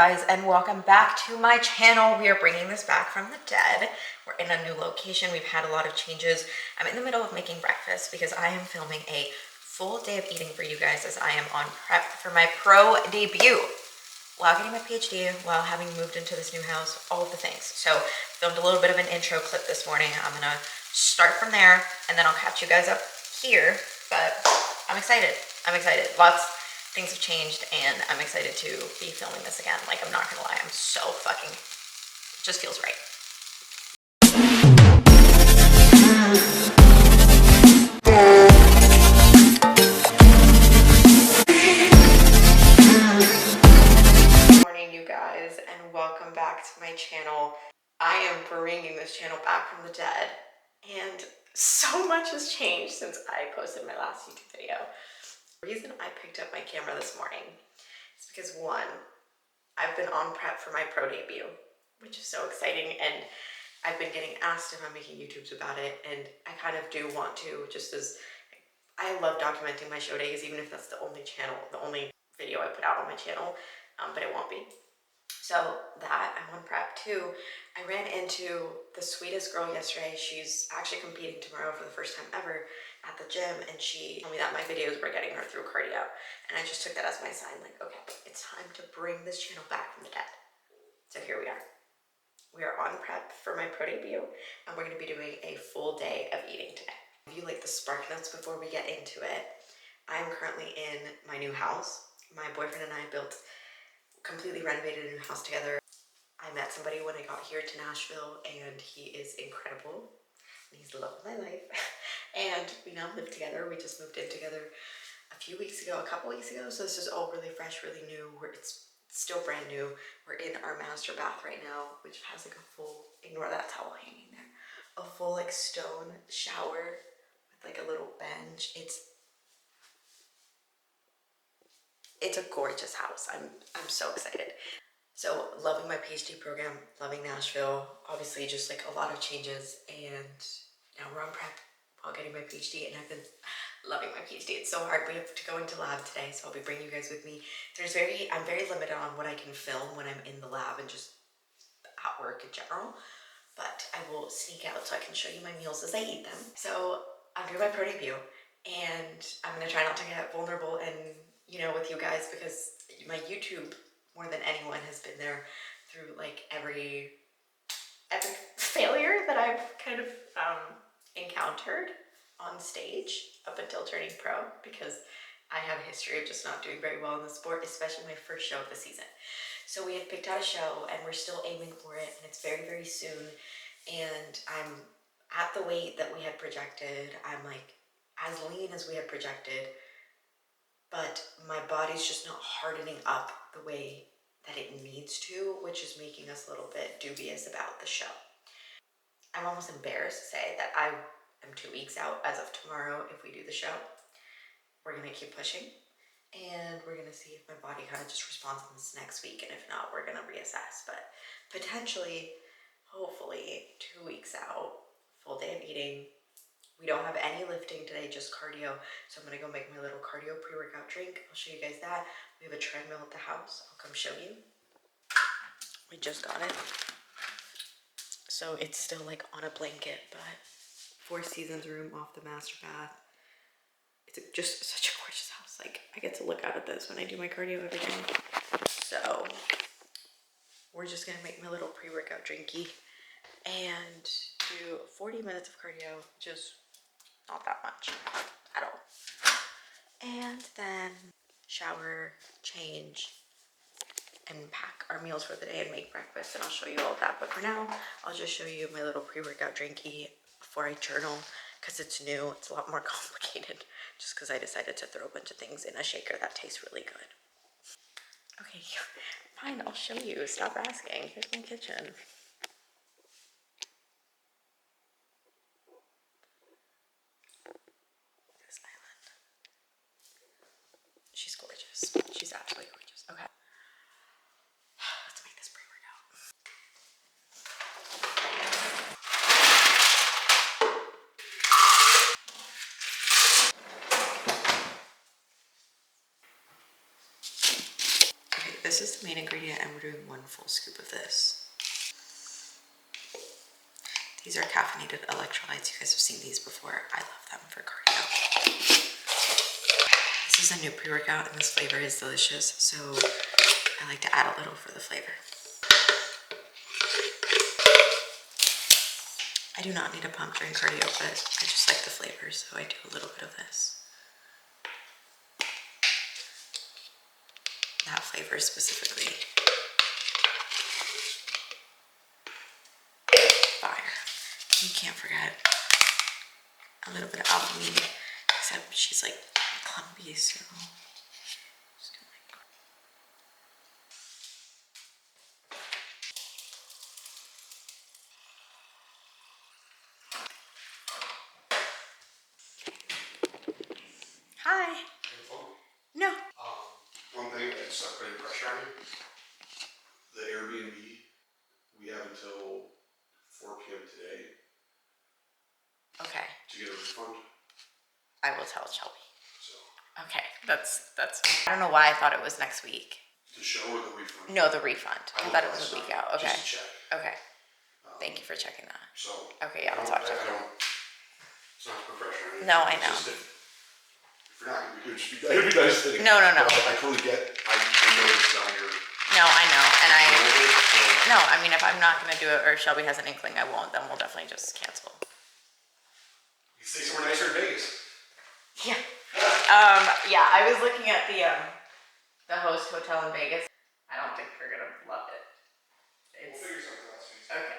guys, and welcome back to my channel. We are bringing this back from the dead. We're in a new location. We've had a lot of changes. I'm in the middle of making breakfast because I am filming a full day of eating for you guys as I am on prep for my pro debut while getting my PhD, while having moved into this new house, all of the things. So filmed a little bit of an intro clip this morning. I'm gonna start from there and then I'll catch you guys up here, but I'm excited. Lots things have changed and I'm excited to be filming this again. Like, I'm not gonna lie, I'm so fucking, it just feels right. Good morning, you guys, and welcome back to my channel. I am bringing this channel back from the dead, and so much has changed since I posted my last YouTube video. The reason I picked up my camera this morning is because, one, I've been on prep for my pro debut, which is so exciting, and I've been getting asked if I'm making YouTubes about it, and I kind of do want to, just as I love documenting my show days, even if that's the only video I put out on my channel, but it won't be. So that, I'm on prep. Two, I ran into the sweetest girl yesterday. She's actually competing tomorrow for the first time ever at the gym, and she told me that my videos were getting her through cardio, and I just took that as my sign, like, okay, it's time to bring this channel back from the dead. So here we are. We are on prep for my pro debut, and we're going to be doing a full day of eating today. I'll give you like the spark notes before we get into it. I'm currently in my new house. My boyfriend and I completely renovated a new house together. I met somebody when I got here to Nashville, and he is incredible. He's the love of my life. And we now live together. We just moved in together a couple weeks ago. So this is all really fresh, really new. It's still brand new. We're in our master bath right now, which has like a full, ignore that towel hanging there, a full like stone shower with like a little bench. It's a gorgeous house. I'm so excited. So loving my PhD program, loving Nashville, obviously just like a lot of changes, and now we're on prep while getting my PhD, and I've been loving my PhD. It's so hard. We have to go into lab today, so I'll be bringing you guys with me. I'm very limited on what I can film when I'm in the lab and just at work in general, but I will sneak out so I can show you my meals as I eat them. So I'm doing my pro debut, and I'm gonna try not to get vulnerable and, with you guys, because my YouTube, more than anyone, has been there through like every failure that I've kind of encountered on stage up until turning pro, because I have a history of just not doing very well in the sport, especially my first show of the season. So we had picked out a show and we're still aiming for it, and it's very, very soon, and I'm at the weight that we had projected. I'm like as lean as we had projected, but my body's just not hardening up the way that it needs to, which is making us a little bit dubious about the show. I'm almost embarrassed to say that I am 2 weeks out as of tomorrow if we do the show. We're gonna keep pushing, and we're gonna see if my body kind of just responds to this next week, and if not, we're gonna reassess. But potentially, hopefully, 2 weeks out, full day of eating. We don't have any lifting today, just cardio. So I'm gonna go make my little cardio pre-workout drink. I'll show you guys that. We have a treadmill at the house. I'll come show you. We just got it. So it's still like on a blanket, but Four Seasons room off the master bath. It's just such a gorgeous house. Like, I get to look out at this when I do my cardio every day. So we're just gonna make my little pre-workout drinky and do 40 minutes of cardio, just not that much at all. And then shower, change, and pack our meals for the day and make breakfast, and I'll show you all of that. But for now, I'll just show you my little pre-workout drinky before I journal, because it's new. It's a lot more complicated just because I decided to throw a bunch of things in a shaker that tastes really good. Okay, fine, I'll show you. Stop asking. Here's my kitchen. This island. She's gorgeous. She's absolutely gorgeous. Okay. Let's make this pre-workout. This is the main ingredient, and we're doing 1 full scoop of this. These are caffeinated electrolytes. You guys have seen these before. I love them for cardio. This is a new pre-workout, and this flavor is delicious, so I like to add a little for the flavor. I do not need a pump during cardio, but I just like the flavor, so I do a little bit of this. That flavor specifically. Fire. You can't forget a little bit of albumin, except she's like clumpy, so. Hi. No. One thing that's not putting pressure on you, the Airbnb, we have until 4 p.m. today Okay. to get a refund. I will tell Shelby. So. Okay, that's. I don't know why I thought it was next week. The show or the refund? No, the refund. I thought it was a week out. Okay. Just to check. Okay. Thank you for checking that. So. Okay, yeah, I'll talk to her. It's not to put pressure on you. No, I know. If you're not gonna it'd be nice thing. No. I totally get. I know it's not your. No, I know, and no. I mean, if I'm not gonna do it, or Shelby has an inkling I won't, then we'll definitely just cancel. You stay somewhere nicer in Vegas. Yeah. Yeah. I was looking at the host hotel in Vegas. I don't think we're gonna love it. We'll figure something out soon. Okay.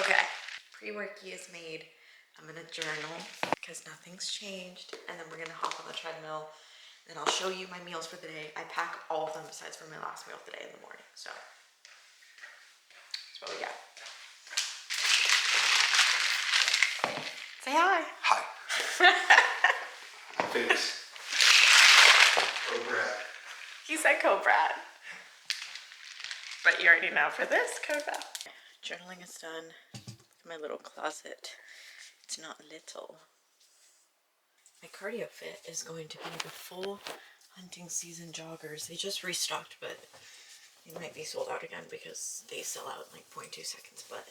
Okay. Pre-worky is made. I'm gonna journal because nothing's changed, and then we're gonna hop on the treadmill, and I'll show you my meals for the day. I pack all of them besides for my last meal of the day in the morning. So that's what we got. Say hi. Hi. I'm famous. Brad. He said Brad. But you already know for this, Brad. Journaling is done. Look at my little closet. It's not little. My cardio fit is going to be the full hunting season joggers. They just restocked, but they might be sold out again because they sell out in like 0.2 seconds. But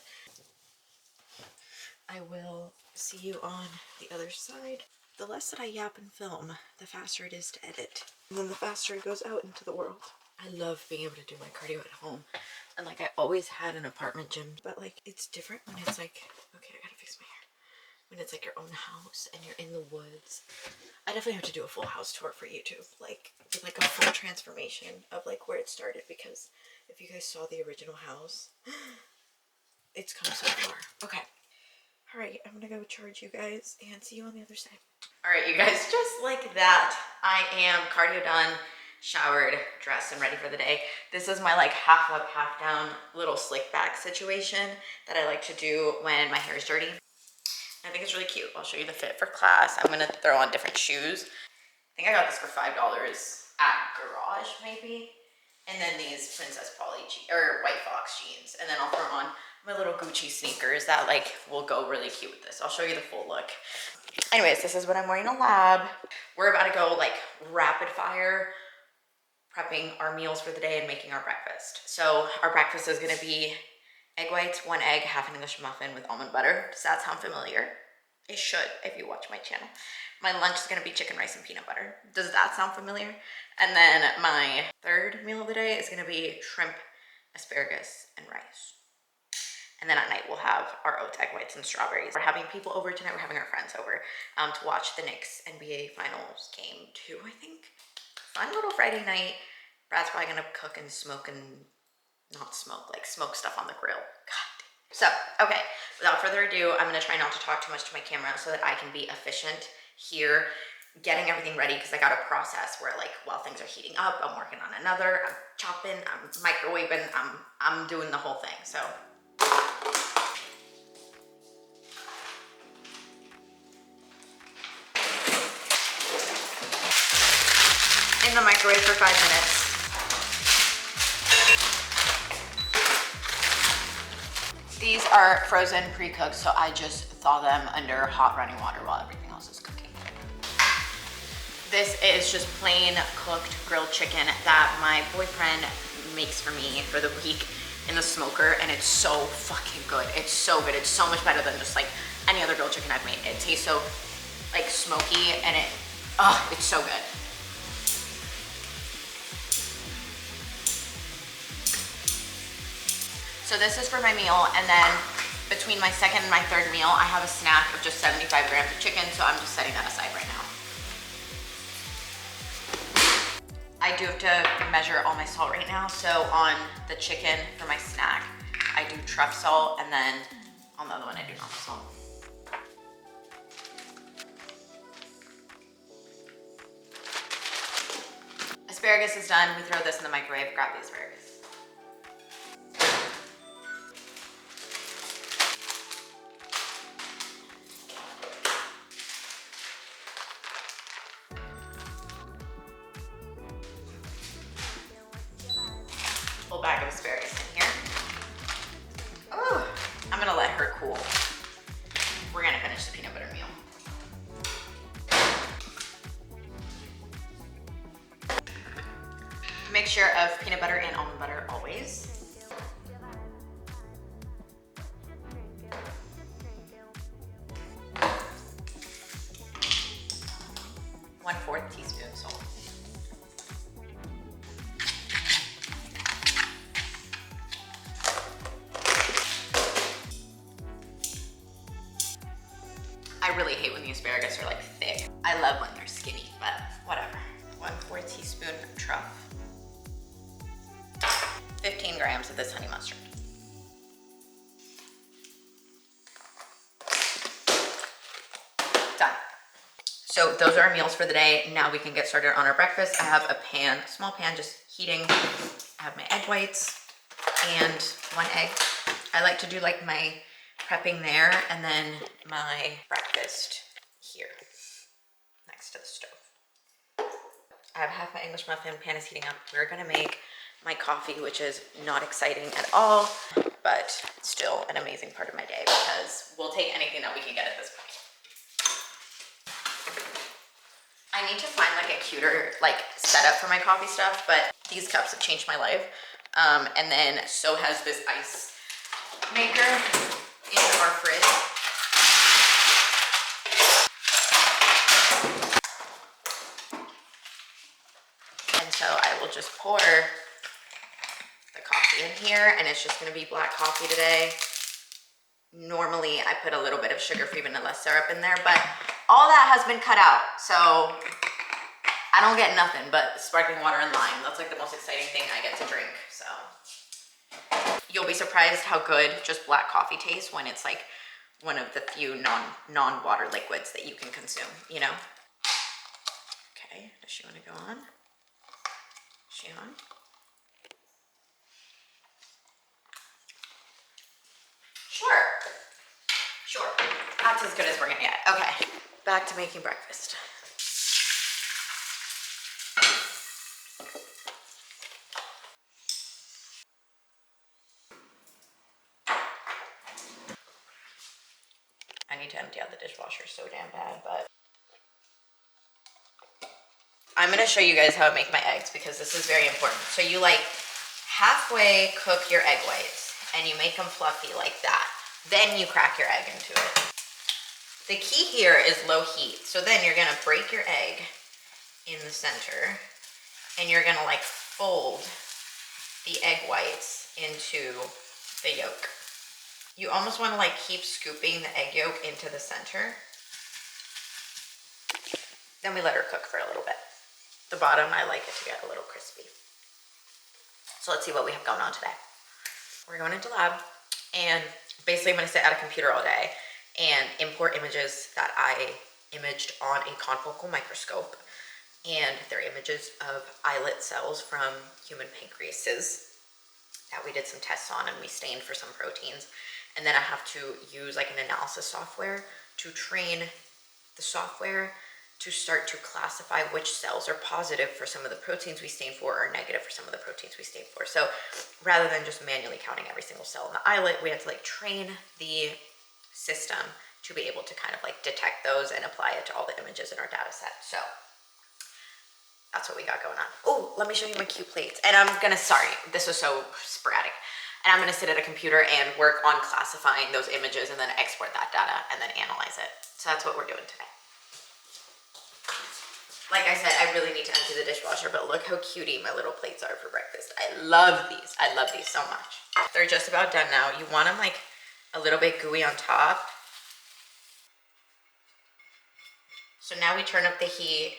I will see you on the other side. The less that I yap and film, the faster it is to edit. And then the faster it goes out into the world. I love being able to do my cardio at home. And like I always had an apartment gym, but like it's different when it's like, okay, I gotta fix my hair. When it's like your own house and you're in the woods. I definitely have to do a full house tour for YouTube, like with like a full transformation of like where it started, because if you guys saw the original house, it's come so far. Okay. All right, I'm gonna go charge you guys and see you on the other side. All right, you guys, just like that, I am cardio done, showered, dressed, and ready for the day. This is my like half up, half down little slick back situation that I like to do when my hair is dirty. I think it's really cute. I'll show you the fit for class. I'm gonna throw on different shoes. I think I got this for $5 at Garage maybe. And then these Princess Polly or White Fox jeans. And then I'll throw on my little Gucci sneakers that like will go really cute with this. I'll show you the full look. Anyways, this is what I'm wearing in lab. We're about to go like rapid fire prepping our meals for the day and making our breakfast. So our breakfast is gonna be egg whites, 1 egg, half an English muffin with almond butter. Does that sound familiar? It should if you watch my channel. My lunch is gonna be chicken, rice, and peanut butter. Does that sound familiar? And then my third meal of the day is gonna be shrimp, asparagus, and rice. And then at night we'll have our oats, egg whites, and strawberries. We're having people over tonight. We're having our friends over to watch the Knicks NBA Finals game 2, I think. Fun little Friday night. Brad's probably gonna cook and smoke and not smoke, like smoke stuff on the grill. God. So, okay, without further ado, I'm gonna try not to talk too much to my camera so that I can be efficient here, getting everything ready, because I got a process where like while things are heating up, I'm working on another, I'm chopping, I'm microwaving, I'm doing the whole thing, so. In the microwave for 5 minutes. These are frozen, pre-cooked, so I just thaw them under hot running water while everything else is cooking. This is just plain cooked grilled chicken that my boyfriend makes for me for the week in the smoker, and it's so fucking good. It's so good. It's so much better than just like any other grilled chicken I've made. It tastes so like smoky, and it's so good. So this is for my meal, and then between my second and my third meal, I have a snack of just 75 grams of chicken, so I'm just setting that aside right now. I do have to measure all my salt right now, so on the chicken for my snack, I do truff salt, and then on the other one, I do normal salt. Asparagus is done. We throw this in the microwave, grab the asparagus. Full bag of asparagus in here. Oh, I'm gonna let her cool. We're gonna finish the peanut butter meal. Mixture of peanut butter and almond butter always. One-fourth teaspoon salt. I really hate when the asparagus are like thick. I love when they're skinny, but whatever. 1/4 teaspoon of truff. 15 grams of this honey mustard. Done. So those are our meals for the day. Now we can get started on our breakfast. I have a pan, small pan, just heating. I have my egg whites and 1 egg. I like to do like my prepping there and then my breakfast here next to the stove. I have half my English muffin, pan is heating up. We're gonna make my coffee, which is not exciting at all, but still an amazing part of my day because we'll take anything that we can get at this point. I need to find like a cuter like setup for my coffee stuff, but these cups have changed my life. And then so has this ice maker in our fridge. And so I will just pour the coffee in here, and it's just gonna be black coffee today. Normally I put a little bit of sugar-free vanilla syrup in there, but all that has been cut out, so I don't get nothing but sparkling water and lime. That's like the most exciting thing I get to drink, so. You'll be surprised how good just black coffee tastes when it's like one of the few non-water liquids that you can consume, you know? Okay, does she wanna go on? Is she on? Sure, that's as good as we're gonna get. Okay, back to making breakfast. I need to empty out the dishwasher so damn bad, but I'm gonna show you guys how I make my eggs because this is very important. So you like halfway cook your egg whites and you make them fluffy like that. Then you crack your egg into it. The key here is low heat. So then you're gonna break your egg in the center and you're gonna like fold the egg whites into the yolk. You almost wanna like keep scooping the egg yolk into the center. Then we let her cook for a little bit. The bottom, I like it to get a little crispy. So let's see what we have going on today. We're going into lab, and basically I'm gonna sit at a computer all day and import images that I imaged on a confocal microscope. And they're images of islet cells from human pancreases that we did some tests on and we stained for some proteins. And then I have to use like an analysis software to train the software to start to classify which cells are positive for some of the proteins we stain for or negative for some of the proteins we stain for. So rather than just manually counting every single cell in the islet, we had to like train the system to be able to kind of like detect those and apply it to all the images in our data set. So That's what we got going on. Oh, let me show you my cute plates. And I'm gonna, sorry, this was so sporadic. And I'm gonna sit at a computer and work on classifying those images and then export that data and then analyze it. So that's what we're doing today. Like I said, I really need to empty the dishwasher, but look how cutie my little plates are for breakfast. I love these. I love these so much. They're just about done now. You want them like a little bit gooey on top. So now we turn up the heat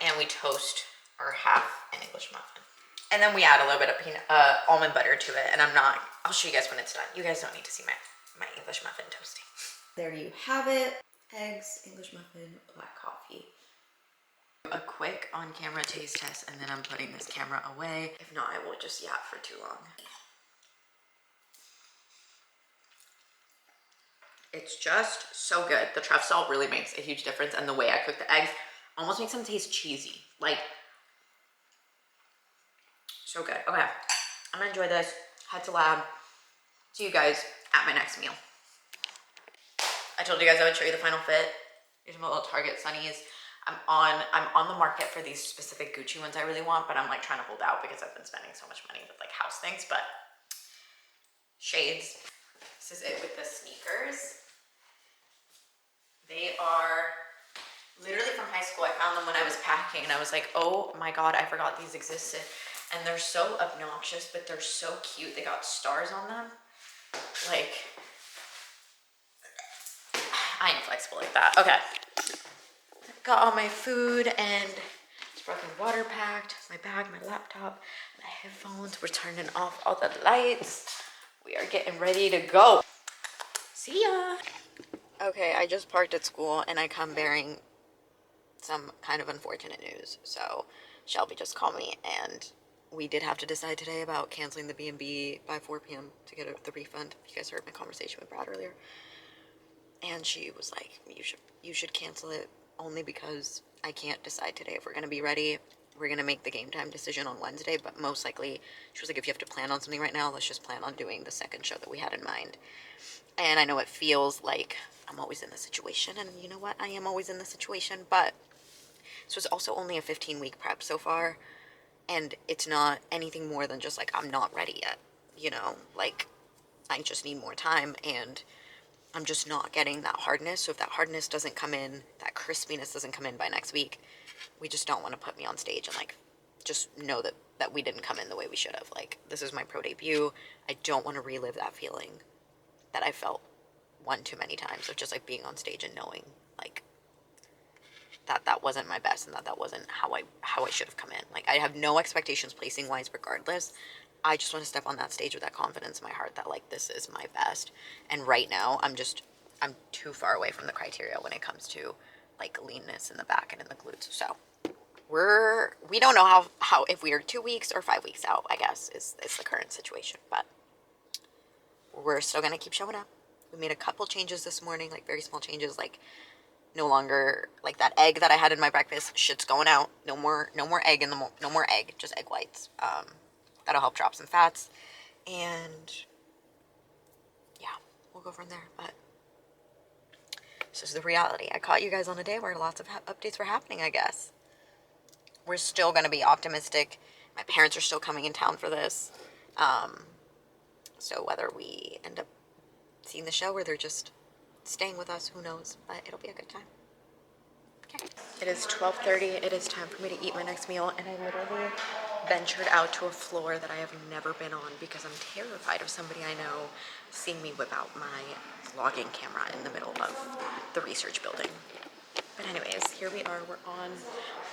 and we toast our half an English muffin. And then we add a little bit of almond butter to it. And I'll show you guys when it's done. You guys don't need to see my English muffin toasting. There you have it. Eggs, English muffin, black coffee. A quick on-camera taste test, and then I'm putting this camera away. If not, I will just yap for too long. It's just so good. The truff salt really makes a huge difference, and the way I cook the eggs almost makes them taste cheesy. Like, so good. Okay, I'm gonna enjoy this. Head to lab. See you guys at my next meal. I told you guys I would show you the final fit. These are my little Target sunnies. I'm on the market for these specific Gucci ones I really want, but I'm like trying to hold out because I've been spending so much money with like house things. But shades. This is it with the sneakers. They are literally from high school. I found them when I was packing and I was like, oh my God, I forgot these existed. And they're so obnoxious, but they're so cute. They got stars on them. Like, I ain't flexible like that. Okay. Got all my food and sparkling water packed, my bag, my laptop, my headphones. We're turning off all the lights. We are getting ready to go. See ya. Okay, I just parked at school and I come bearing some kind of unfortunate news. So Shelby just called me and we did have to decide today about canceling the B&B by 4 p.m. to get the refund. You guys heard my conversation with Brad earlier. And she was like, you should cancel it only because I can't decide today if we're going to be ready. We're going to make the game time decision on Wednesday, but most likely, she was like, if you have to plan on something right now, let's just plan on doing the second show that we had in mind. And I know it feels like I'm always in this situation, and you know what? I am always in this situation, but this was also only a 15-week prep so far, and it's not anything more than just like, I'm not ready yet, you know? Like, I just need more time, and I'm just not getting that hardness. So if that hardness doesn't come in, that crispiness doesn't come in by next week, we just don't want to put me on stage and like, just know that we didn't come in the way we should have. Like, this is my pro debut. I don't want to relive that feeling that I felt one too many times of just like being on stage and knowing like that wasn't my best and that wasn't how I should have come in. Like, I have no expectations placing wise regardless. I just want to step on that stage with that confidence in my heart that like, this is my best. And right now I'm too far away from the criteria when it comes to like leanness in the back and in the glutes. So we don't know how if we are 2 weeks or 5 weeks out, I guess is the current situation, but we're still going to keep showing up. We made a couple changes this morning, like very small changes, like no longer like that egg that I had in my breakfast. Shit's going out. No more egg no more egg, just egg whites. That'll help drop some fats, and yeah, we'll go from there. But this is the reality. I caught you guys on a day where lots of updates were happening, I guess. We're still going to be optimistic. My parents are still coming in town for this. So whether we end up seeing the show or they're just staying with us, who knows? But it'll be a good time. Okay. It is 12:30. It is time for me to eat my next meal, and I literally ventured out to a floor that I have never been on because I'm terrified of somebody I know seeing me whip out my vlogging camera in the middle of the research building. But anyways, here we are.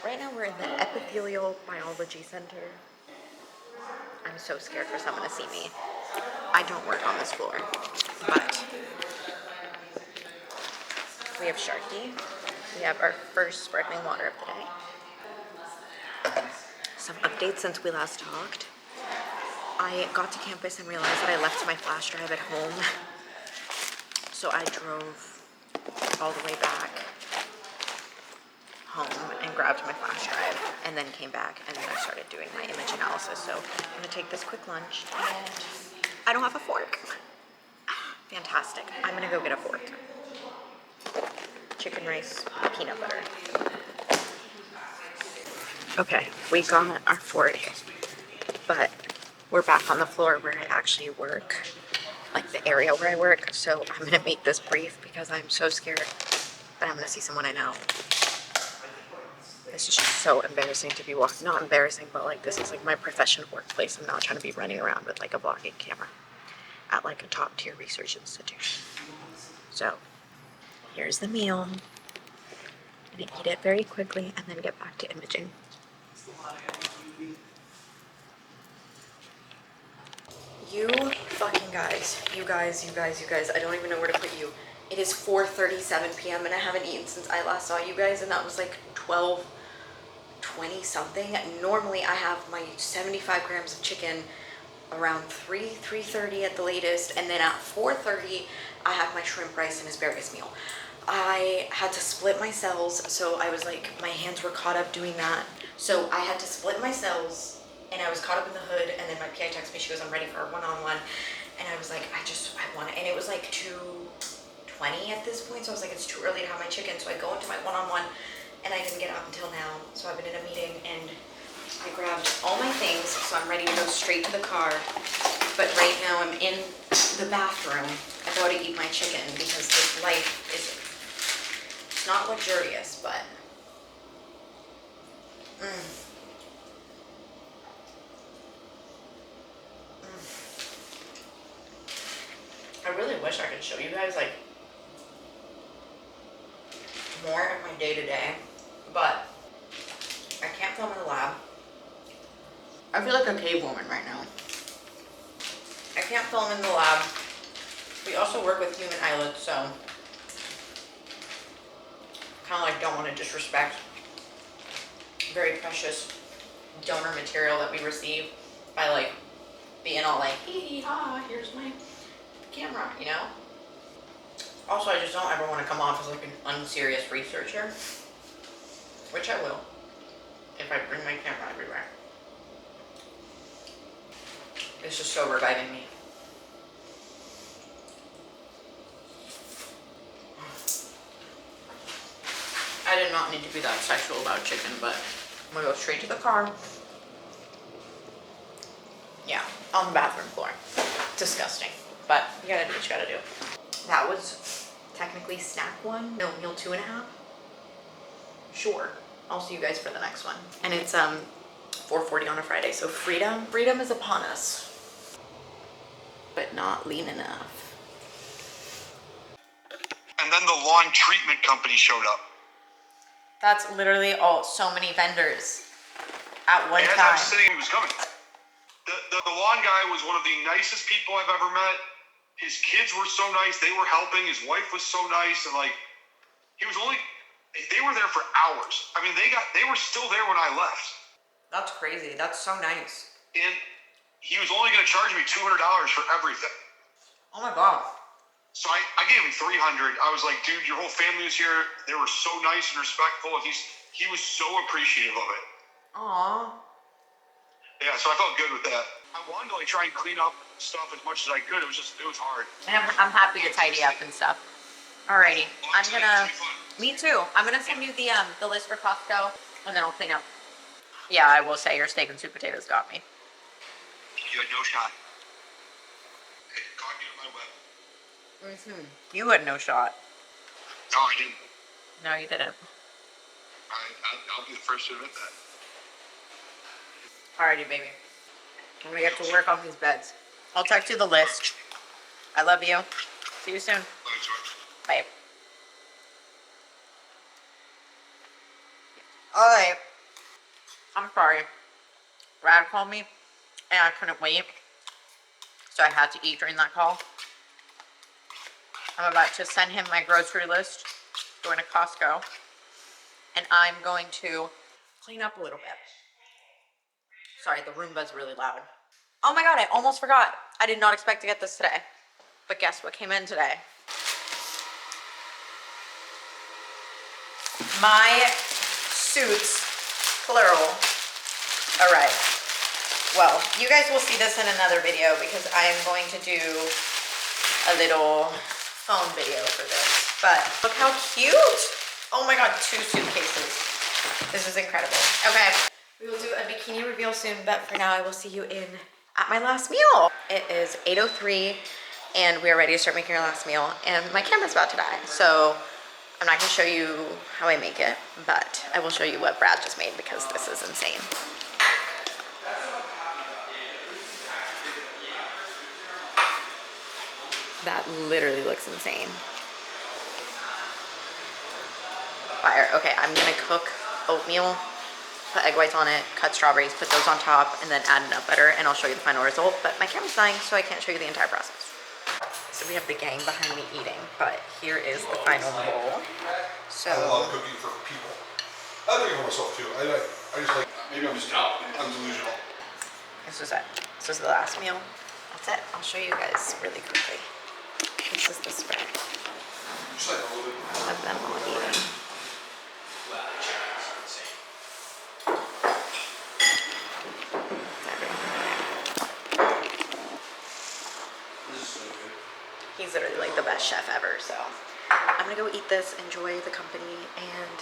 Right now we're in the Epithelial Biology Center. I'm so scared for someone to see me. I don't work on this floor, but we have Sharky. We have our first sparkling water of the day. Some updates since we last talked. I got to campus and realized that I left my flash drive at home. So I drove all the way back home and grabbed my flash drive and then came back and then I started doing my image analysis. So I'm gonna take this quick lunch and I don't have a fork. Fantastic. I'm gonna go get a fork. Chicken rice, peanut butter. Okay, we got our 40, but we're back on the floor where I actually work, like the area where I work. So I'm gonna make this brief because I'm so scared that I'm gonna see someone I know. This is just so embarrassing to be walking. Not embarrassing, but like this is like my professional workplace. I'm not trying to be running around with like a vlogging camera at like a top tier research institution. So here's the meal. I'm gonna eat it very quickly and then get back to imaging. You fucking guys, you guys, I don't even know where to put you. It is 4:37 p.m. and I haven't eaten since I last saw you guys, and that was like 12:20 something. Normally I have my 75 grams of chicken around 3:30 at the latest, and then at 4:30 I have my shrimp, rice, and asparagus meal. I had to split my cells, so I was like, my hands were caught up doing that. So I had to split my cells, and I was caught up in the hood, and then my PI texted me, she goes, I'm ready for a one-on-one. And I was like, I want it. And it was like 2:20 at this point, so I was like, it's too early to have my chicken. So I go into my one-on-one, and I didn't get up until now. So I've been in a meeting, and I grabbed all my things, so I'm ready to go straight to the car. But right now I'm in the bathroom about to eat my chicken because this life is not luxurious, but I really wish I could show you guys like more of my day to day, but I can't film in the lab. I feel like a cave woman right now. I can't film in the lab. We also work with human islets, so kind of like don't want to disrespect very precious donor material that we receive by like being all like, hee ha, here's my camera, you know? Also, I just don't ever want to come off as like an unserious researcher, which I will if I bring my camera everywhere. It's just so reviving me. I did not need to be that sexual about chicken, but I'm gonna go straight to the car. Yeah, on the bathroom floor. Disgusting, but you gotta do what you gotta do. That was technically snack one. No, meal 2.5. Sure, I'll see you guys for the next one. And it's 4:40 on a Friday, so freedom is upon us, but not lean enough. And then the lawn treatment company showed up. That's literally all. So many vendors at one As time. I was sitting, he was coming. The lawn guy was one of the nicest people I've ever met. His kids were so nice. They were helping. His wife was so nice, and like, they were there for hours. I mean, they were still there when I left. That's crazy. That's so nice. And he was only going to charge me $200 for everything. Oh my God. So I gave him $300. I was like, dude, your whole family was here. They were so nice and respectful. And he was so appreciative of it. Aww. Yeah, so I felt good with that. I wanted to like try and clean up stuff as much as I could. It was hard. And I'm happy to tidy up and stuff. Alrighty, I'm gonna. Me too. I'm gonna send you the list for Costco, and then I'll clean up. Yeah, I will say your steak and sweet potatoes got me. You had no shot. It caught you in my web. You had no shot. No, I didn't. No, you didn't. I'll be the first to admit that. Alrighty, baby. I'm gonna get to work on these beds. I'll text you the list. I love you. See you soon. Bye. Alright. I'm sorry. Brad called me and I couldn't wait. So I had to eat during that call. I'm about to send him my grocery list, going to Costco, and I'm going to clean up a little bit. Sorry, the Roomba's really loud. Oh my God, I almost forgot. I did not expect to get this today. But guess what came in today? My suits, plural, arrived. Well, you guys will see this in another video because I am going to do a little phone video for this. But look how cute. Oh my God, 2 suitcases. This is incredible. Okay, We will do a bikini reveal soon, but for now I will see you at my last meal. It is 8:03 and we are ready to start making our last meal, and my camera's about to die. So I'm not gonna show you how I make it, but I will show you what Brad just made because this is insane. That literally looks insane. Fire. Okay, I'm gonna cook oatmeal, put egg whites on it, cut strawberries, put those on top, and then add nut butter, and I'll show you the final result. But my camera's dying, so I can't show you the entire process. So we have the gang behind me eating, but here is the final bowl. So I love cooking for people. I like cooking for myself too. I just like, maybe I'm delusional. this is it. This is the last meal. That's it. I'll show you guys really quickly. This is the spread Just like a little bit. of them all eating. He's literally like the best chef ever, so I'm gonna go eat this, enjoy the company, and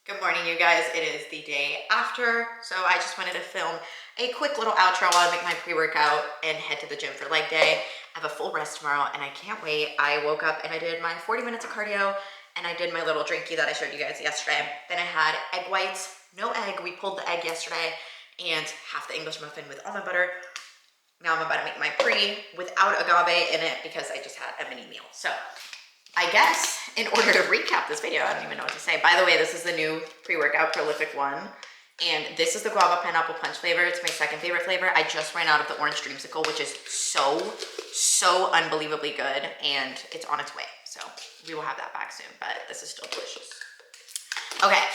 good morning, you guys. It is the day after, so I just wanted to film a quick little outro while I make my pre-workout and head to the gym for leg day. I have a full rest tomorrow and I can't wait. I woke up and I did my 40 minutes of cardio and I did my little drinky that I showed you guys yesterday. Then I had egg whites, no egg. We pulled the egg yesterday, and half the English muffin with almond butter. Now I'm about to make my pre without agave in it because I just had a mini meal. So I guess in order to recap this video, I don't even know what to say. By the way, this is the new pre-workout Prolific One. And this is the guava pineapple punch flavor. It's my second favorite flavor. I just ran out of the orange dreamsicle, which is so unbelievably good. And it's on its way. So we will have that back soon, but this is still delicious. Okay,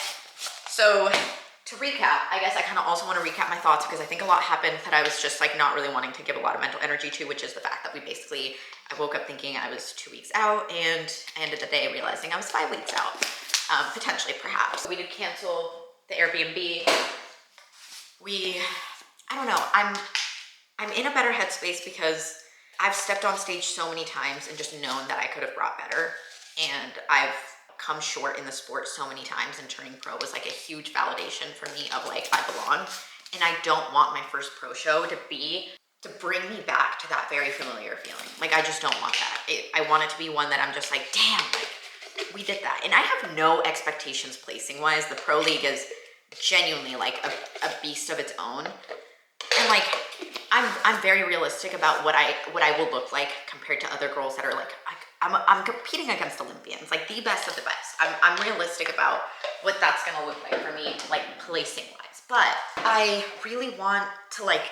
so to recap, I guess I kind of also want to recap my thoughts because I think a lot happened that I was just like not really wanting to give a lot of mental energy to, which is the fact that I woke up thinking I was 2 weeks out, and I ended the day realizing I was 5 weeks out, potentially, perhaps. We did cancel the Airbnb. I don't know, I'm in a better headspace because I've stepped on stage so many times and just known that I could have brought better, and I've come short in the sport so many times, and turning pro was like a huge validation for me of like I belong. And I don't want my first pro show to bring me back to that very familiar feeling. Like I just don't want that. I want it to be one that I'm just like, damn, like we did that. And I have no expectations placing wise. The pro league is genuinely like a beast of its own. And like I'm very realistic about what I will look like compared to other girls that are like I'm competing against Olympians, like the best of the best. I'm realistic about what that's gonna look like for me, like placing wise. But I really want to, like,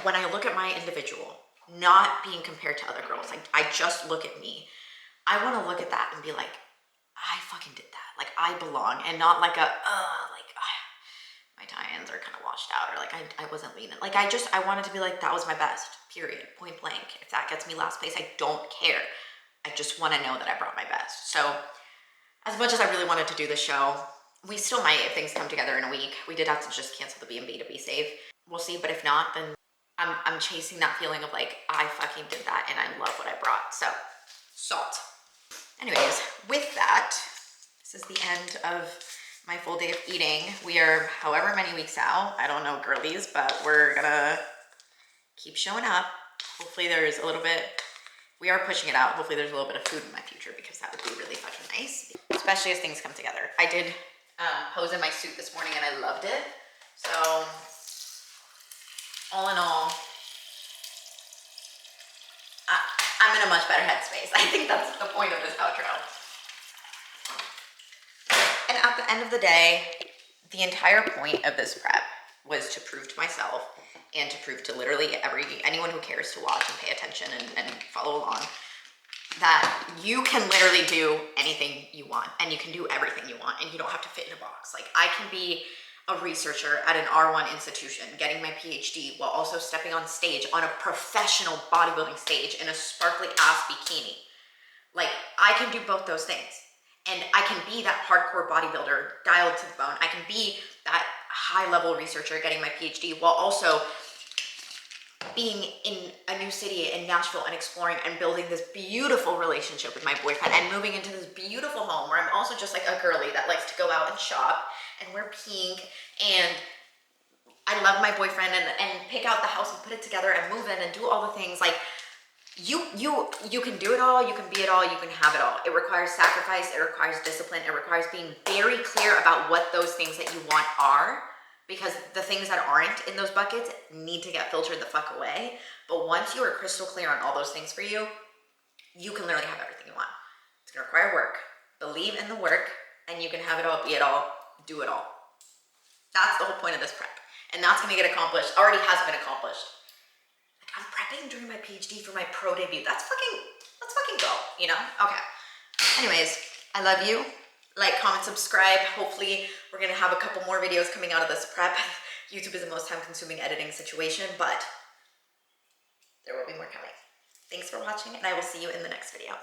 when I look at my individual, not being compared to other girls, like I just look at me. I want to look at that and be like, I fucking did that. Like I belong, and not like my tie-ins are kind of washed out, or like I wasn't leaning. Like I wanted to be like, that was my best, period, point blank. If that gets me last place, I don't care. I just want to know that I brought my best. So as much as I really wanted to do the show, we still might if things come together in a week. We did have to just cancel the B&B to be safe. We'll see, but if not, then I'm chasing that feeling of like, I fucking did that and I love what I brought. So, salt. Anyways, with that, this is the end of my full day of eating. We are however many weeks out. I don't know, girlies, but we're gonna keep showing up. Hopefully there's a little bit, we are pushing it out. Hopefully there's a little bit of food in my future because that would be really fucking nice, especially as things come together. I did pose in my suit this morning and I loved it. So all in all, I'm in a much better headspace. I think that's the point of this outro. And at the end of the day, the entire point of this prep was to prove to myself and to prove to literally anyone who cares to watch and pay attention and follow along that you can literally do anything you want and you can do everything you want and you don't have to fit in a box. Like I can be a researcher at an R1 institution getting my PhD while also stepping on stage on a professional bodybuilding stage in a sparkly ass bikini. Like I can do both those things. And I can be that hardcore bodybuilder dialed to the bone. I can be that high level researcher getting my PhD while also being in a new city in Nashville and exploring and building this beautiful relationship with my boyfriend and moving into this beautiful home where I'm also just like a girly that likes to go out and shop and wear pink, and I love my boyfriend and pick out the house and put it together and move in and do all the things. Like you can do it all, you can be it all, you can have it all. It requires sacrifice, it requires discipline, it requires being very clear about what those things that you want are, because the things that aren't in those buckets need to get filtered the fuck away. But once you are crystal clear on all those things for you, you can literally have everything you want. It's gonna require work. Believe in the work, and you can have it all, be it all, do it all. That's the whole point of this prep. And that's gonna get accomplished, already has been accomplished. Like, I'm prepping during my PhD for my pro debut. Let's fucking go, you know? Okay. Anyways, I love you. Like, comment, subscribe. Hopefully we're gonna have a couple more videos coming out of this prep. YouTube is the most time consuming editing situation, but there will be more coming. Thanks for watching, and I will see you in the next video.